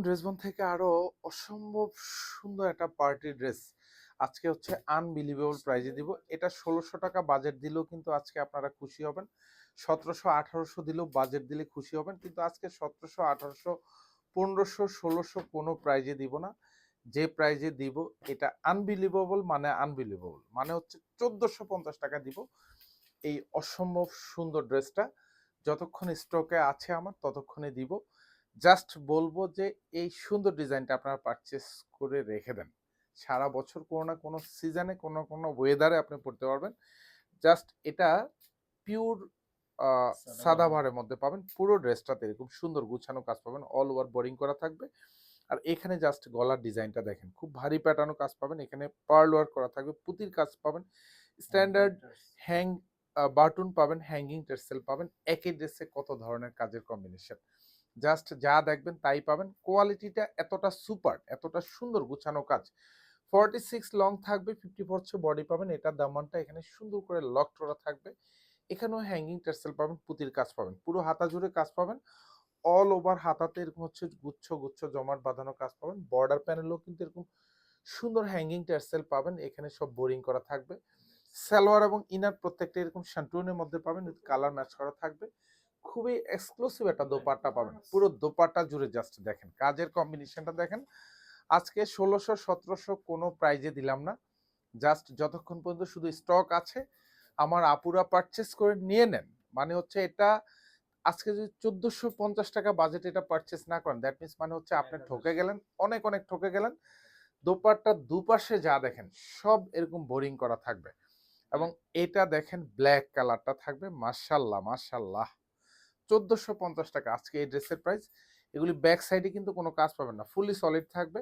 ড্রেসবন থেকে আরো অসম্ভব সুন্দর একটা পার্টি ড্রেস আজকে হচ্ছে আনবিলিভেবল প্রাইজে দিব। এটা ১৬০০ টাকা বাজেট দিলেও কিন্তু আজকে আপনারা খুশি হবেন। ১৭০০ ১৮০০ দিলেও বাজেট দিলে খুশি হবেন, কিন্তু আজকে ১৭০০ ১৮০০ ১৫০০ ১৬০০ কোনো প্রাইজে দিব না। যে প্রাইজে দিব এটা আনবিলিভেবল, মানে আনবিলিভেবল মানে হচ্ছে ১৪৫০ টাকা দিব এই অসম্ভব সুন্দর ড্রেসটা। যতক্ষণ স্টকে আছে আমার ততক্ষণে দিব। জাস্ট বলবো যে এই সুন্দর ডিজাইনটা আপনারা পারচেস করে রেখে দেন। সারা বছর কোনো না কোনো সিজনে কোনো না কোনো ওয়েদারে আপনি পড়তে পারবেন। জাস্ট এটা পিওর সাদাবাহারের মধ্যে পাবেন। পুরো ড্রেসটাতে এরকম সুন্দর গুছানো কাজ পাবেন, অল ওভার বোরিং করা থাকবে। আর এখানে জাস্ট গলার ডিজাইনটা দেখেন, খুব ভারী প্যাটার্নও কাজ পাবেন। এখানে পার্ল ওয়ার্ক করা থাকবে, পুঁতির কাজ পাবেন, স্ট্যান্ডার্ড হ্যাং বাটন পাবেন, হ্যাঙ্গিং টেক্সটাইল পাবেন। একই ড্রেসে কত ধরনের কাজের কম্বিনেশন, জাস্ট যা দেখবেন তাই পাবেন। কোয়ালিটিটা এতটা সুপার, এতটা সুন্দর গুছানো কাজ। 46 লং থাকবে, 54 হচ্ছে বডি পাবেন। এটার দামানটা এখানে সুন্দর করে লক করা থাকবে। এখানেও হ্যাঙ্গিং টেক্সটাইল পাবেন, পুঁতির কাজ পাবেন, পুরো হাতা জুড়ে কাজ পাবেন। অল ওভার হাতাতে এরকম হচ্ছে গুচ্ছ গুচ্ছ জমাট বাঁধানো কাজ পাবেন। বর্ডার প্যানেলও কিন্তু এরকম সুন্দর হ্যাঙ্গিং টেক্সটাইল পাবেন। এখানে সব বোরিং করা থাকবে। সালোয়ার এবং ইনার প্রত্যেকটা এরকম শান্টুনের মধ্যে পাবেন, কালার ম্যাচ করা থাকবে। খুবই এক্সক্লুসিভ একটা দোপাট্টা পাবেন। পুরো দোপাট্টা জুড়ে জাস্ট দেখেন কাজের কম্বিনেশনটা দেখেন। আজকে ১৬০০ ১৭০০ কোনো প্রাইজে দিলাম না। জাস্ট যতক্ষণ পর্যন্ত শুধু স্টক আছে আমার আপুরা পারচেস করে নিয়ে নেন। মানে হচ্ছে এটা আজকে যদি ১৪৫০ টাকা বাজেট এটা পারচেস না করেন, দ্যাট মিনস মানে হচ্ছে আপনি ঠকে গেলেন, অনেক অনেক ঠকে গেলেন। দোপাট্টার দুপাশে যা দেখেন সব এরকম বোরিং করা থাকবে। এবং এটা দেখেন ব্ল্যাক কালারটা থাকবে, মাশাআল্লাহ মাশাআল্লাহ। ১৪৫০ টাকা আজকে এই ড্রেসের প্রাইস। এগুলি ব্যাক সাইডে কিন্তু কোনো কাজ পাবেন না, ফুলি সলিড থাকবে।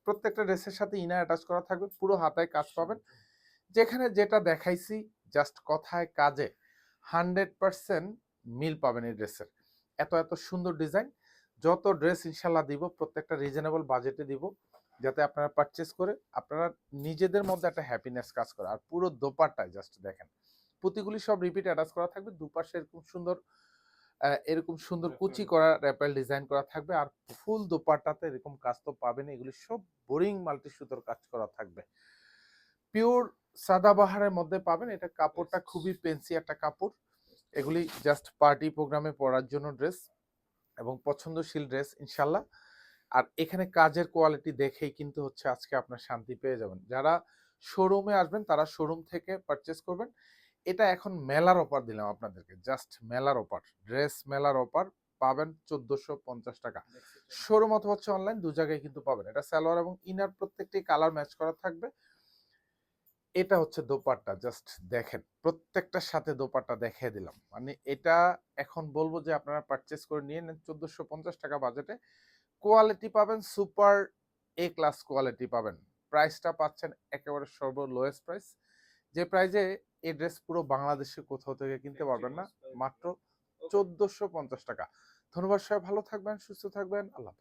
প্রত্যেকটা ড্রেসের সাথে ইনার অ্যাটাচ করা থাকবে, পুরো হাতায় কাজ পাবেন। যেখানে যেটা দেখাইছি জাস্ট কথায় কাজে 100% মিল পাবেন এই ড্রেসের। এত এত সুন্দর ডিজাইন। যত ড্রেস ইনশাল্লাহ দিব প্রত্যেকটা রিজনেবল বাজেটে দিব, যাতে আপনারা পারচেস করে আপনারা নিজেদের মধ্যে একটা হ্যাপিনেস কাজ করে। আর পুরো দোপাট্টায় জাস্ট দেখেন পুঁতিগুলি সব রিপিট অ্যাটাচ করা থাকবে। দুপাশে এরকম সুন্দর কুচি করা র্যাপেল ডিজাইন করা থাকবে। আর ফুল দোপাট্টাতে এরকম কাজ তো পাবেন। এগুলি সব বোরিং মাল্টি সুতোর কাজ করা থাকবে। পিওর সাদাবাহারের মধ্যে পাবেন। এটা কাপড়টা খুবই পেন্সি একটা কাপড়। এগুলি জাস্ট পার্টি প্রোগ্রামে পরার জন্য ড্রেস এবং পছন্দশীল ড্রেস ইনশাল্লাহ। আর এখানে কাজের কোয়ালিটি দেখেই কিন্তু হচ্ছে আজকে আপনার শান্তি পেয়ে যাবেন। যারা শোরুমে আসবেন তারা শোরুম থেকে পারচেস করবেন। এটা এখন মেলার অফার দিলাম আপনাদেরকে, জাস্ট মেলার অফার, ড্রেস মেলার অফার পাবেন ১৪৫০ টাকা। শোরুম অথবা হচ্ছে অনলাইন দু জায়গায় কিন্তু পাবেন। এটা সালোয়ার এবং ইনার প্রত্যেকটি কালার ম্যাচ করা থাকবে। এটা হচ্ছে দোপাট্টা, জাস্ট দেখেন প্রত্যেকটার সাথে দোপাট্টা দেখিয়ে দিলাম। মানে এটা এখন বলবো যে আপনারা পারচেস করে নিয়ে নেন ১৪৫০ টাকা বাজেটে। কোয়ালিটি পাবেন সুপার এ ক্লাস কোয়ালিটি পাবেন। প্রাইসটা পাচ্ছেন একেবারে সর্ব লোয়েস্ট প্রাইস, যে প্রাইজে এই ড্রেস পুরো বাংলাদেশে কোথাও থেকে কিনতে পারবেন না, মাত্র ১৪৫০ টাকা। ধন্যবাদ, সবাই ভালো থাকবেন, সুস্থ থাকবেন, আল্লাহ হাফেজ।